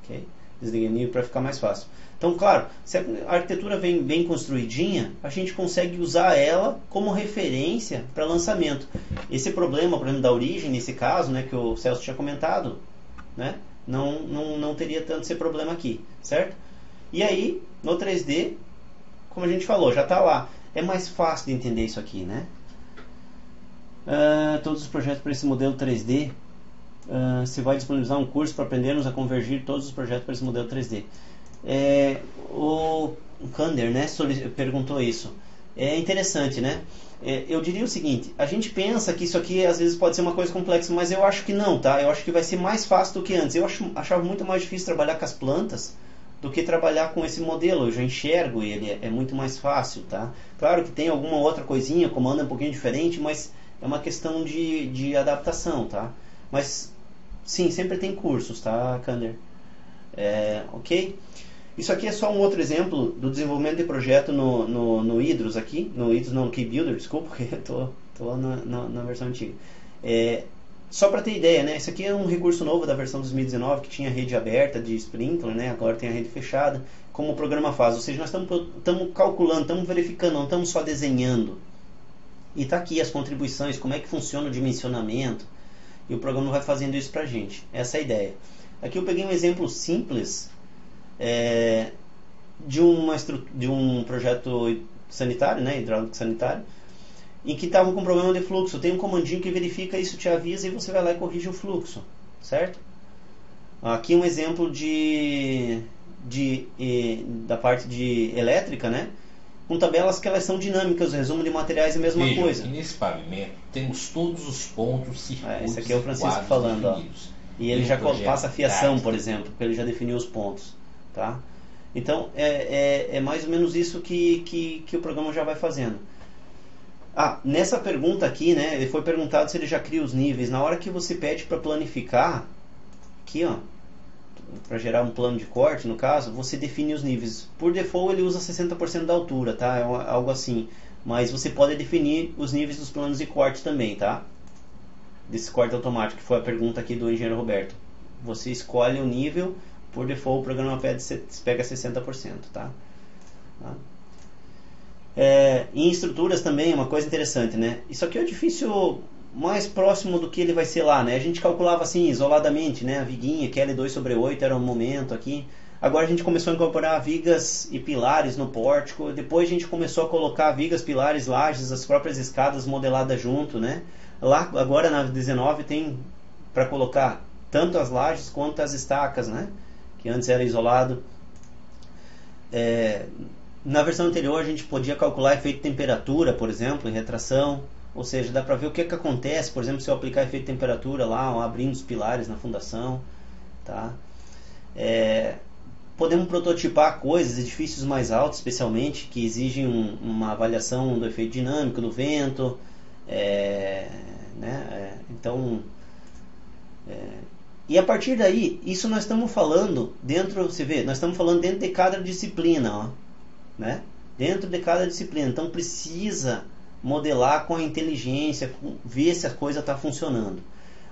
Ok? Desliguei para ficar mais fácil. Então, claro, se a arquitetura vem bem construidinha, a gente consegue usar ela como referência para lançamento. Esse problema, por exemplo, da origem, nesse caso, né, que o Celso tinha comentado, né, não teria tanto esse problema aqui, certo? E aí, no 3D, como a gente falou, já está lá. É mais fácil de entender isso aqui, né? Todos os projetos para esse modelo 3D, se vai disponibilizar um curso para aprendermos a convergir todos os projetos para esse modelo 3D. O Kander, né, perguntou isso. É interessante, né? Eu diria o seguinte, a gente pensa que isso aqui às vezes pode ser uma coisa complexa, mas eu acho que não, tá? Eu acho que vai ser mais fácil do que antes. Eu achava muito mais difícil trabalhar com as plantas do que trabalhar com esse modelo. Eu já enxergo ele, é muito mais fácil, tá? Claro que tem alguma outra coisinha, comando é um pouquinho diferente, mas é uma questão de adaptação, tá? Mas sim, sempre tem cursos, tá, Kander? Ok? Isso aqui é só um outro exemplo do desenvolvimento de projeto no Hydrus aqui. No Hydrus não, no KeyBuilder, desculpa, porque eu estou na versão antiga. Só para ter ideia, né? Isso aqui é um recurso novo da versão 2019 que tinha rede aberta de sprinkler, né? Agora tem a rede fechada, como o programa faz. Ou seja, nós estamos calculando, estamos verificando, não estamos só desenhando. E está aqui as contribuições, como é que funciona o dimensionamento. E o programa vai fazendo isso para a gente. Essa é a ideia. Aqui eu peguei um exemplo simples de um projeto sanitário, né, hidráulico sanitário, em que estavam com problema de fluxo. Tem um comandinho que verifica isso, te avisa e você vai lá e corrige o fluxo, certo? Aqui um exemplo da parte de elétrica, né, com tabelas que elas são dinâmicas, resumo de materiais é a mesma coisa. E nesse pavimento temos todos os pontos, circuitos, esse aqui é o Francisco falando, ó. E ele já passa a fiação, por exemplo, porque ele já definiu os pontos, tá? Então é mais ou menos isso que o programa já vai fazendo. Nessa pergunta aqui, né, ele foi perguntado se ele já cria os níveis. Na hora que você pede para planificar, aqui ó, para gerar um plano de corte, no caso, você define os níveis. Por default ele usa 60% da altura, tá? É algo assim. Mas você pode definir os níveis dos planos de corte também, tá? Desse corte automático, que foi a pergunta aqui do engenheiro Roberto. Você escolhe o nível, por default o programa pega 60%, tá? Em estruturas também, uma coisa interessante, né? Isso aqui é o edifício mais próximo do que ele vai ser lá, né? A gente calculava assim, isoladamente, né? A viguinha, que é L2/8 era um momento aqui. Agora a gente começou a incorporar vigas e pilares no pórtico. Depois a gente começou a colocar vigas, pilares, lajes, as próprias escadas modeladas junto, né? Lá agora na 19 tem para colocar tanto as lajes quanto as estacas, né? Que antes era isolado. Na versão anterior a gente podia calcular efeito de temperatura, por exemplo, em retração. Ou seja, dá para ver o que acontece, por exemplo, se eu aplicar efeito de temperatura lá, abrindo os pilares na fundação, tá? Podemos prototipar coisas, edifícios mais altos, especialmente, que exigem uma avaliação do efeito dinâmico, do vento, então, e a partir daí, isso nós estamos falando dentro, você vê, nós estamos falando dentro de cada disciplina, ó, né? Dentro de cada disciplina, então precisa modelar com a inteligência, ver se a coisa está funcionando.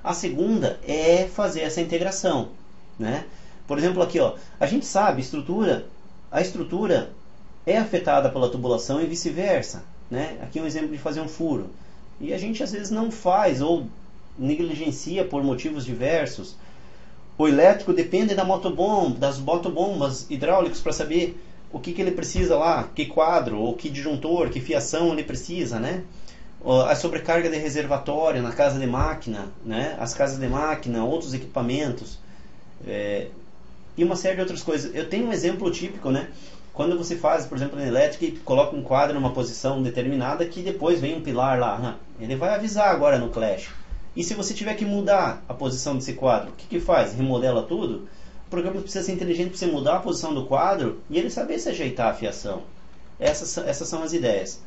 A segunda é fazer essa integração, né? Por exemplo, aqui, ó, a gente sabe, a estrutura é afetada pela tubulação e vice-versa, né? Aqui é um exemplo de fazer um furo. E a gente às vezes não faz ou negligencia por motivos diversos. O elétrico depende das motobombas hidráulicas para saber o que ele precisa lá, que quadro, ou que disjuntor, que fiação ele precisa, né? A sobrecarga de reservatório na casa de máquina, né? As casas de máquina, outros equipamentos, e uma série de outras coisas. Eu tenho um exemplo típico, né? Quando você faz, por exemplo, na elétrica e coloca um quadro numa posição determinada, que depois vem um pilar lá, ele vai avisar agora no clash. E se você tiver que mudar a posição desse quadro, o que faz? Remodela tudo? O programa precisa ser inteligente para você mudar a posição do quadro e ele saber se ajeitar a fiação. Essas são as ideias.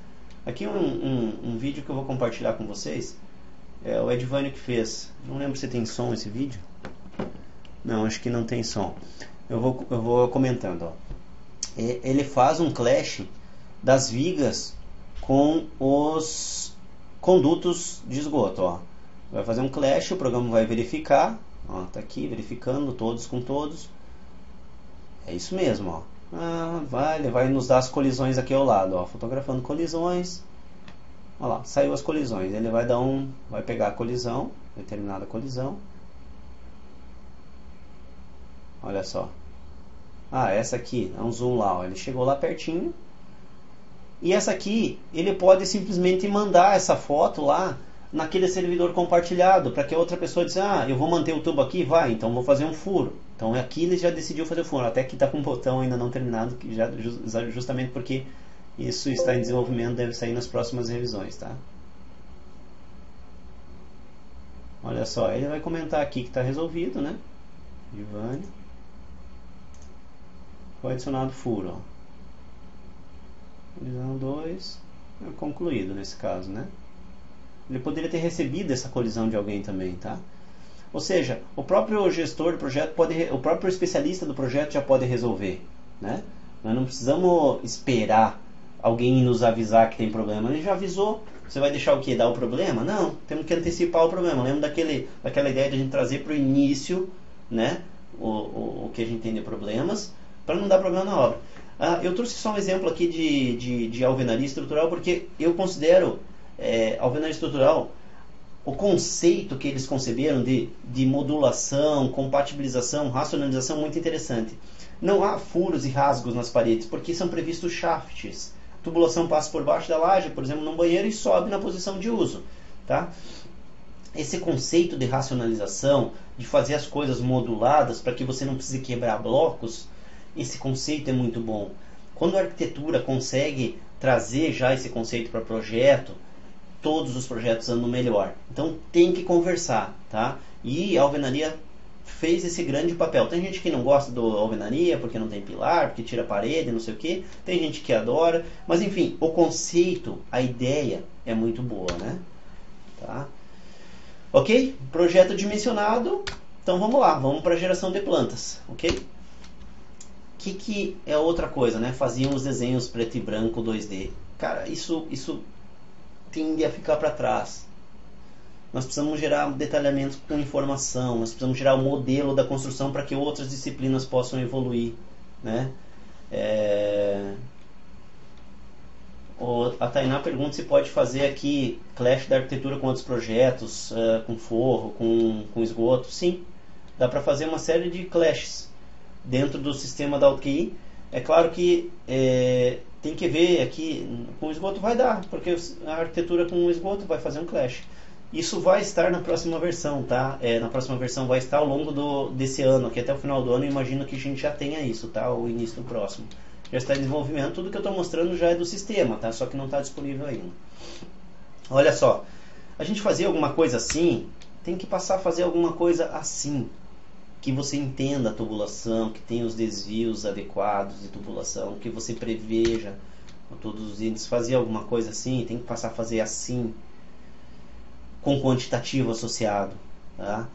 Aqui um vídeo que eu vou compartilhar com vocês. É o Edvânio que fez. Não lembro se tem som esse vídeo. Não, acho que não tem som. Eu vou comentando. Ó. Ele faz um clash das vigas com os condutos de esgoto. Ó. Vai fazer um clash, o programa vai verificar. Ó, tá aqui verificando todos com todos. É isso mesmo, ó. Ele vai nos dar as colisões aqui ao lado, ó, fotografando colisões. Olha lá, saiu as colisões. Ele vai pegar a colisão, determinada colisão. Olha só. Essa aqui, dá um zoom lá, ó. Ele chegou lá pertinho. E essa aqui, ele pode simplesmente mandar essa foto lá naquele servidor compartilhado, para que a outra pessoa diga, eu vou manter o tubo aqui, então vou fazer um furo. Então aqui ele já decidiu fazer o furo, até que está com o botão ainda não terminado, que justamente porque isso está em desenvolvimento, deve sair nas próximas revisões, tá? Olha só, ele vai comentar aqui que está resolvido, né? Ivânio. Foi adicionado furo, ó. Colisão 2, concluído nesse caso, né? Ele poderia ter recebido essa colisão de alguém também, tá? Ou seja, o próprio gestor do projeto o próprio especialista do projeto já pode resolver, né? Nós não precisamos esperar alguém nos avisar que tem problema. Ele já avisou. Você vai deixar o quê? Dar o problema? Não, temos que antecipar o problema. Lembra daquela ideia de a gente trazer para o início, né? O que a gente tem de problemas, para não dar problema na obra. Eu trouxe só um exemplo aqui de alvenaria estrutural, porque eu considero alvenaria estrutural, o conceito que eles conceberam de modulação, compatibilização, racionalização, muito interessante. Não há furos e rasgos nas paredes, porque são previstos shafts. A tubulação passa por baixo da laje, por exemplo, num banheiro, e sobe na posição de uso, tá? Esse conceito de racionalização, de fazer as coisas moduladas para que você não precise quebrar blocos, esse conceito é muito bom. Quando a arquitetura consegue trazer já esse conceito para projeto, todos os projetos andam melhor. Então tem que conversar, tá? E a alvenaria fez esse grande papel. Tem gente que não gosta do alvenaria porque não tem pilar, porque tira a parede, não sei o que. Tem gente que adora, mas enfim, o conceito, a ideia é muito boa, né? Tá? Ok? Projeto dimensionado. Então vamos lá, vamos para a geração de plantas, ok? Que é outra coisa, né? Faziam os desenhos preto e branco 2D. Cara, isso tende a ficar para trás. Nós precisamos gerar detalhamento com informação, nós precisamos gerar o modelo da construção para que outras disciplinas possam evoluir, né? A Tainá pergunta se pode fazer aqui clash da arquitetura com outros projetos, com forro, com esgoto. Sim, dá para fazer uma série de clashes dentro do sistema da AutoQI. É claro que tem que ver aqui, com esgoto vai dar, porque a arquitetura com esgoto vai fazer um clash. Isso vai estar na próxima versão, tá? Na próxima versão vai estar ao longo desse ano, que até o final do ano eu imagino que a gente já tenha isso, tá? O início do próximo. Já está em desenvolvimento, tudo que eu estou mostrando já é do sistema, tá? Só que não está disponível ainda. Olha só, a gente fazer alguma coisa assim, tem que passar a fazer alguma coisa assim. Que você entenda a tubulação, que tenha os desvios adequados de tubulação, que você preveja todos os índices. Fazer alguma coisa assim, tem que passar a fazer assim, com quantitativo associado, tá?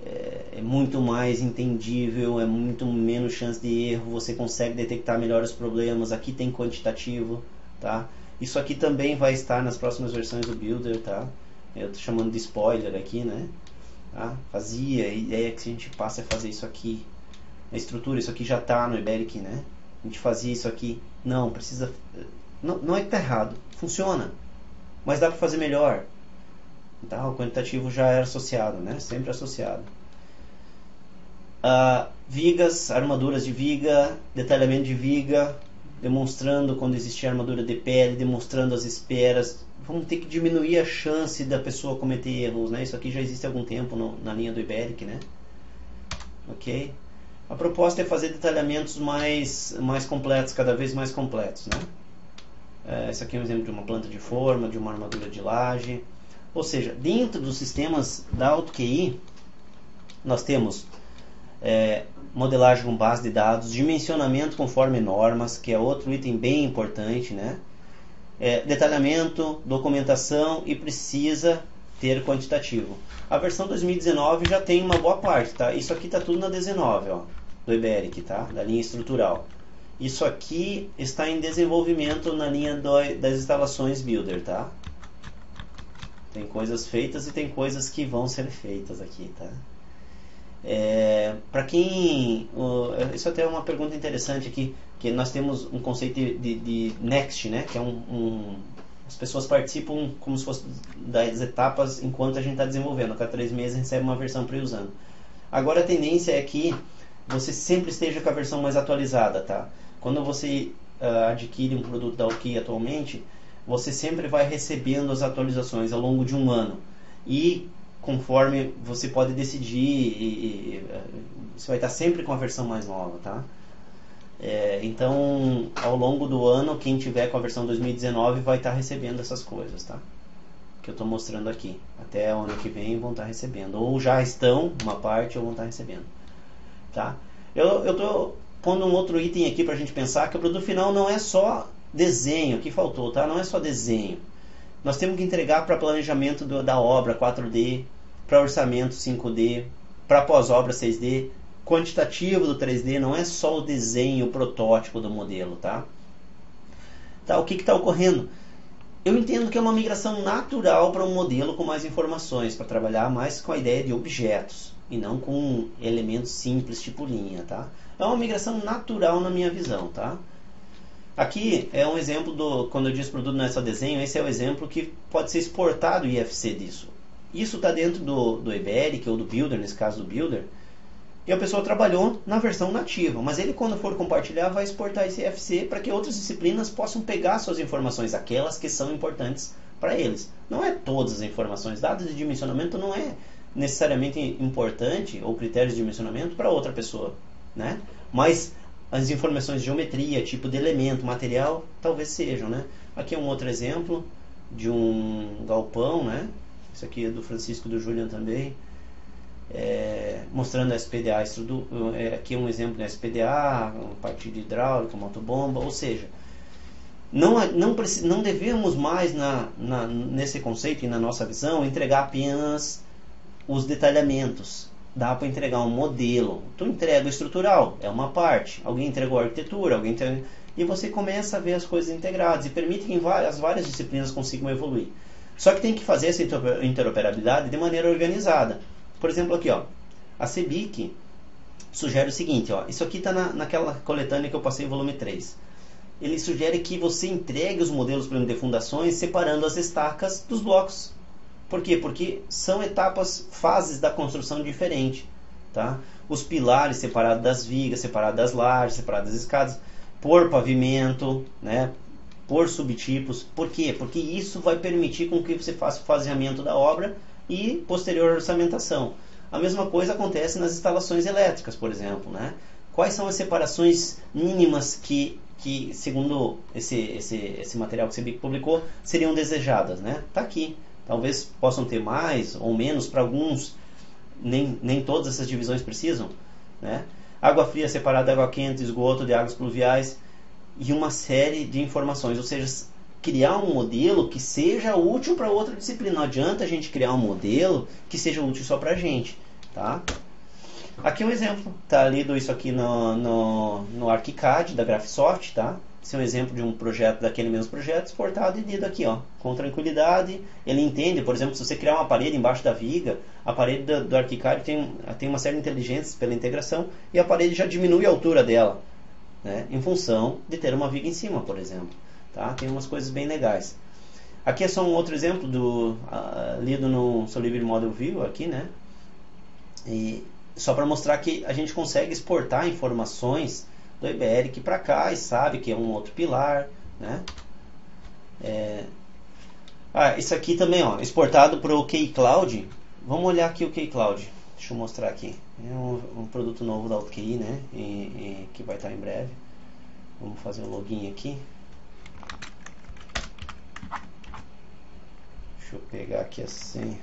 É muito mais entendível, é muito menos chance de erro, você consegue detectar melhor os problemas. Aqui tem quantitativo, tá? Isso aqui também vai estar nas próximas versões do Builder, tá? Eu estou chamando de spoiler aqui, né? Tá? A ideia que a gente passa é fazer isso aqui. A estrutura, isso aqui já está no Iberic, né? A gente fazia isso aqui. Não, precisa... Não é que está errado, funciona, mas dá para fazer melhor. Tá? O quantitativo já era associado, né? Sempre associado. Vigas, armaduras de viga, detalhamento de viga, demonstrando quando existia armadura de pele, demonstrando as esperas. Vamos ter que diminuir a chance da pessoa cometer erros, né? Isso aqui já existe há algum tempo na linha do Iberic, né? Ok? A proposta é fazer detalhamentos mais completos, cada vez mais completos, né? Esse aqui é um exemplo de uma planta de forma, de uma armadura de laje. Ou seja, dentro dos sistemas da AutoQI, nós temos modelagem com base de dados, dimensionamento conforme normas, que é outro item bem importante, né? Detalhamento, documentação e precisa ter quantitativo. A versão 2019 já tem uma boa parte, tá? Isso aqui está tudo na 19, ó, do Iberic, tá? Da linha estrutural. Isso aqui está em desenvolvimento na linha das instalações Builder, tá? Tem coisas feitas e tem coisas que vão ser feitas aqui, tá? Para quem... isso até é uma pergunta interessante aqui, que nós temos um conceito de Next, né? Que é as pessoas participam como se fosse das etapas enquanto a gente está desenvolvendo. A cada 3 meses recebe uma versão para ir usando. Agora a tendência é que você sempre esteja com a versão mais atualizada, tá? Quando você adquire um produto da AutoQI atualmente, você sempre vai recebendo as atualizações ao longo de um ano. E conforme você pode decidir, você vai estar sempre com a versão mais nova, tá? Então, ao longo do ano, quem tiver com a versão 2019 vai estar recebendo essas coisas, tá? Que eu estou mostrando aqui. Até o ano que vem vão estar recebendo. Ou já estão, uma parte, ou vão estar recebendo. Tá? Eu estou pondo um outro item aqui para a gente pensar, que o produto final não é só desenho, que faltou, tá? Não é só desenho. Nós temos que entregar para planejamento da obra 4D, para orçamento 5D, para pós-obra 6D, quantitativo do 3D, não é só o desenho, o protótipo do modelo, tá? O que está ocorrendo? Eu entendo que é uma migração natural para um modelo com mais informações, para trabalhar mais com a ideia de objetos, e não com elementos simples tipo linha, tá? É uma migração natural na minha visão, tá? Aqui é um exemplo quando eu disse produto não é só desenho, esse é o exemplo que pode ser exportado o IFC disso. Isso está dentro do Iberic ou do Builder, nesse caso do Builder, e a pessoa trabalhou na versão nativa, mas ele, quando for compartilhar, vai exportar esse IFC para que outras disciplinas possam pegar suas informações, aquelas que são importantes para eles. Não é todas as informações, dados de dimensionamento não é necessariamente importante, ou critérios de dimensionamento, para outra pessoa, né? Mas as informações de geometria, tipo de elemento, material, talvez sejam, né? Aqui é um outro exemplo de um galpão, né? Isso aqui é do Francisco e do Julian também. mostrando a SPDA, aqui um exemplo da SPDA, parte de hidráulica, motobomba, ou seja, não devemos mais nesse conceito e na nossa visão entregar apenas os detalhamentos. Dá para entregar um modelo. Tu entrega o estrutural, é uma parte. Alguém entregou a arquitetura, e você começa a ver as coisas integradas e permite que as várias disciplinas consigam evoluir. Só que tem que fazer essa interoperabilidade de maneira organizada. Por exemplo, aqui, ó, a CEBIC sugere o seguinte, ó, isso aqui está naquela coletânea que eu passei, volume 3. Ele sugere que você entregue os modelos, por exemplo, de fundações, separando as estacas dos blocos. Por quê? Porque são fases da construção diferentes. Tá? Os pilares separados das vigas, separados das lajes, separados das escadas, por pavimento, né? Por subtipos. Por quê? Porque isso vai permitir com que você faça o faseamento da obra e posterior orçamentação. A mesma coisa acontece nas instalações elétricas, por exemplo. Né? Quais são as separações mínimas que segundo esse material que você publicou, seriam desejadas? Né? Tá aqui. Talvez possam ter mais ou menos, para alguns nem todas essas divisões precisam, né? Água fria separada de água quente, esgoto de águas pluviais e uma série de informações, ou seja, criar um modelo que seja útil para outra disciplina. Não adianta a gente criar um modelo que seja útil só para a gente, tá? Aqui um exemplo, tá lido isso aqui no ArchiCAD da Graphisoft, tá? Esse é um exemplo de um projeto, daquele mesmo projeto, exportado e lido aqui, ó, com tranquilidade. Ele entende, por exemplo, se você criar uma parede embaixo da viga, a parede do ArchiCAD tem uma série de inteligência pela integração, e a parede já diminui a altura dela, né, em função de ter uma viga em cima, por exemplo. Tá? Tem umas coisas bem legais. Aqui é só um outro exemplo lido no Solibri Model View, aqui, né? E só para mostrar que a gente consegue exportar informações do IBERIC para cá e sabe que é um outro pilar, né? Isso aqui também, ó, exportado para o KeyCloud. Vamos olhar aqui o KeyCloud. Deixa eu mostrar aqui. É um produto novo da UTQI, né? Que vai estar em breve. Vamos fazer um login aqui. Deixa eu pegar aqui assim.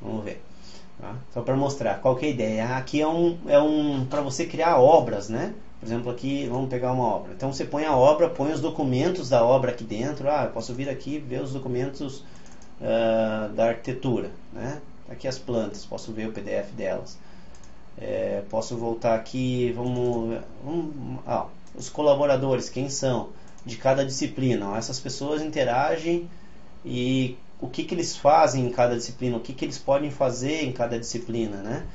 Vamos ver, tá? Só para mostrar qual que é a ideia. Aqui é para você criar obras, né? Por exemplo, aqui vamos pegar uma obra. Então você põe a obra, põe os documentos da obra aqui dentro. Eu posso vir aqui ver os documentos da arquitetura, né? Aqui as plantas, posso ver o PDF delas. Posso voltar aqui, os colaboradores, quem são de cada disciplina. Essas pessoas interagem e o que eles fazem em cada disciplina, o que eles podem fazer em cada disciplina, né?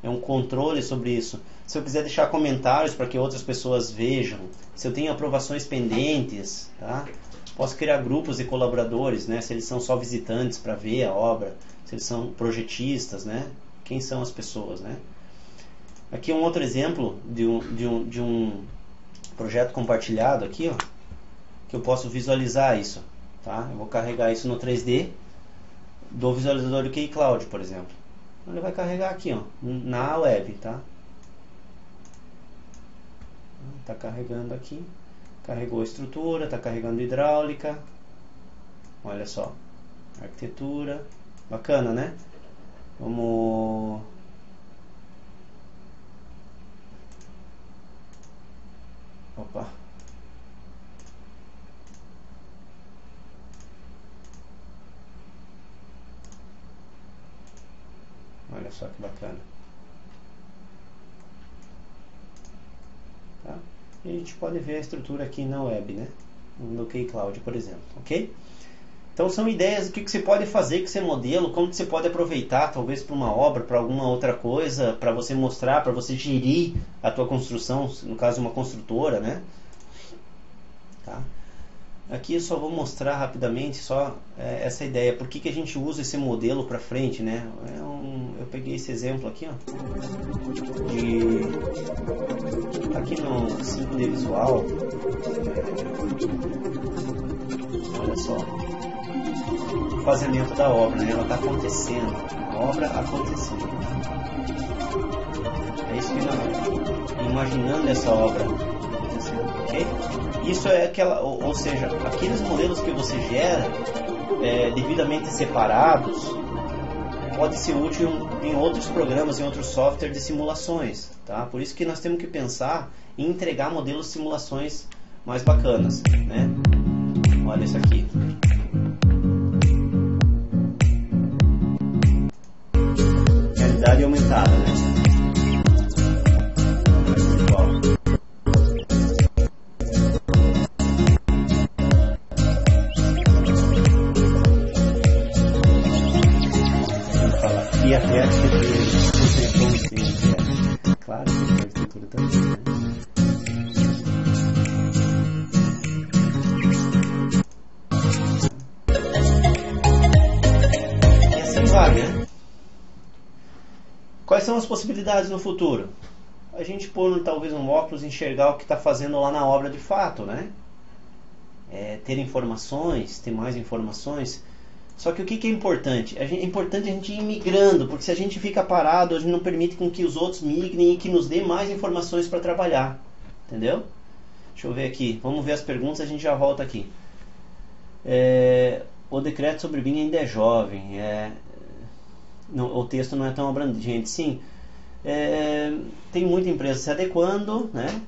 É um controle sobre isso. Se eu quiser deixar comentários para que outras pessoas vejam, se eu tenho aprovações pendentes, tá? Posso criar grupos de colaboradores, né? Se eles são só visitantes para ver a obra, se eles são projetistas, né? Quem são as pessoas, né? Aqui um outro exemplo de um projeto compartilhado aqui, ó, que eu posso visualizar isso. Tá? Eu vou carregar isso no 3D do visualizador do KeyCloud, por exemplo. Ele vai carregar aqui, ó, na web, tá? Tá carregando aqui. Carregou a estrutura, tá carregando hidráulica. Olha só. Arquitetura. Bacana, né? Vamos... Opa. Olha só que bacana. Tá? E a gente pode ver a estrutura aqui na web, né? No KeyCloud, por exemplo. Ok? Então são ideias do que você pode fazer com esse modelo, como você pode aproveitar, talvez para uma obra, para alguma outra coisa, para você mostrar, para você gerir a tua construção, no caso uma construtora, né? Tá? Aqui eu só vou mostrar rapidamente essa ideia, por que a gente usa esse modelo para frente, né? Eu peguei esse exemplo aqui, ó, aqui no 5D Visual, olha só, o fazimento da obra, né? Ela está acontecendo, a obra acontecendo. É isso que não é. imaginando essa obra, ok? Isso é aquela, ou seja, aqueles modelos que você gera devidamente separados pode ser útil em outros programas, em outros softwares de simulações, tá? Por isso que nós temos que pensar em entregar modelos de simulações mais bacanas, né? Olha isso aqui. Realidade aumentada, né? E até arquitetura, claro que arquitetura também, né? E assim vai, né? Quais são as possibilidades no futuro? A gente pôr talvez um óculos e enxergar o que está fazendo lá na obra de fato, né? Ter informações, ter mais informações. Só que o que é importante? É importante a gente ir migrando, porque se a gente fica parado, a gente não permite com que os outros migrem e que nos dê mais informações para trabalhar. Entendeu? Deixa eu ver aqui. Vamos ver as perguntas, a gente já volta aqui. O decreto sobre BIM ainda é jovem. O texto não é tão abrangente. Sim, tem muita empresa se adequando, né?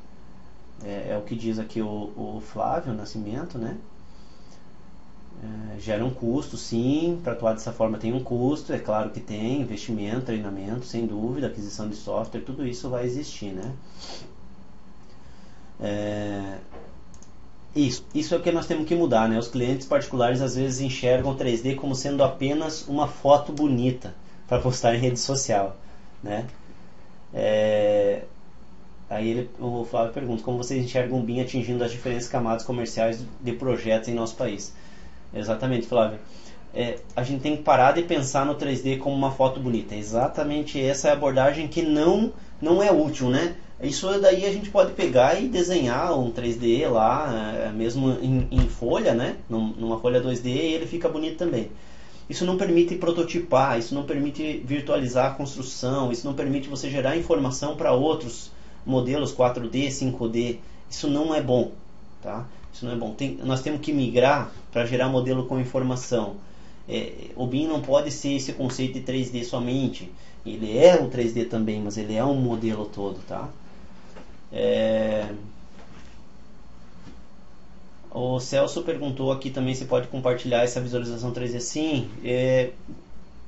É o que diz aqui o Flávio Nascimento, né? Gera um custo, sim, para atuar dessa forma tem um custo, é claro que tem, investimento, treinamento, sem dúvida, aquisição de software, tudo isso vai existir, né? Isso é o que nós temos que mudar, né? Os clientes particulares às vezes enxergam o 3D como sendo apenas uma foto bonita para postar em rede social, né? Aí o Flávio pergunta, como vocês enxergam o BIM atingindo as diferentes camadas comerciais de projetos em nosso país? Exatamente, Flávio. A gente tem que parar de pensar no 3D como uma foto bonita. Exatamente essa é a abordagem que não é útil, né? Isso daí a gente pode pegar e desenhar um 3D lá, mesmo em folha, né? Numa folha 2D, e ele fica bonito também. Isso não permite prototipar, isso não permite virtualizar a construção, isso não permite você gerar informação para outros modelos 4D, 5D. Isso não é bom, tá? Isso não é bom. Nós temos que migrar para gerar modelo com informação. O BIM não pode ser esse conceito de 3D somente. Ele é um 3D também, mas ele é um modelo todo, tá? O Celso perguntou aqui também se pode compartilhar essa visualização 3D. Sim,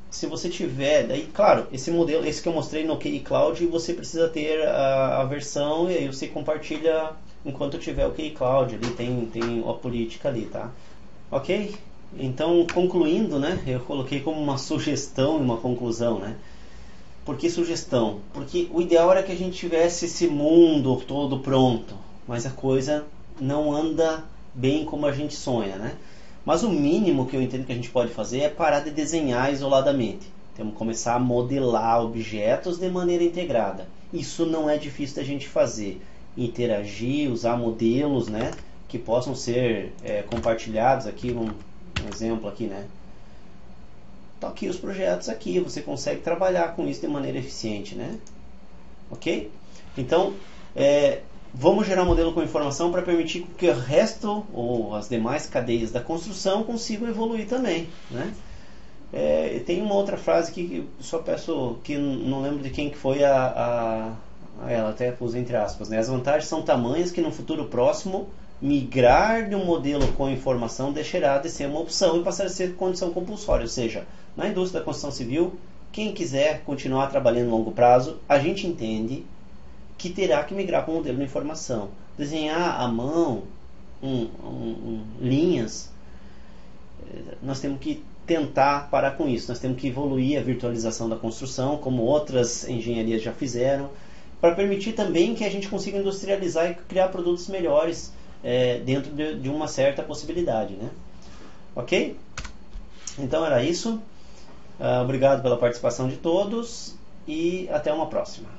se você tiver, daí claro, esse modelo, esse que eu mostrei no QI Cloud, você precisa ter a versão e aí você compartilha enquanto tiver o QI Cloud ali, tem a política ali, tá? Ok? Então, concluindo, né, eu coloquei como uma sugestão e uma conclusão, né? Por que sugestão? Porque o ideal era que a gente tivesse esse mundo todo pronto, mas a coisa não anda bem como a gente sonha, né? Mas o mínimo que eu entendo que a gente pode fazer é parar de desenhar isoladamente. Temos que começar a modelar objetos de maneira integrada. Isso não é difícil da gente fazer. Interagir, usar modelos, né, que possam ser compartilhados aqui, um exemplo aqui, né? Tá aqui os projetos aqui, você consegue trabalhar com isso de maneira eficiente, né? Ok? Então, vamos gerar um modelo com informação para permitir que o resto ou as demais cadeias da construção consigam evoluir também, né? Tem uma outra frase aqui que eu só peço, que não lembro de quem que foi ela até pus entre aspas, né? As vantagens são tamanhas que no futuro próximo migrar de um modelo com informação deixará de ser uma opção e passar a ser condição compulsória, ou seja, na indústria da construção civil, quem quiser continuar trabalhando a longo prazo, a gente entende que terá que migrar para um modelo de informação. Desenhar à mão linhas, nós temos que tentar parar com isso. Nós temos que evoluir a virtualização da construção, como outras engenharias já fizeram, para permitir também que a gente consiga industrializar e criar produtos melhores dentro de uma certa possibilidade, né? Ok? Então era isso. Obrigado pela participação de todos e até uma próxima.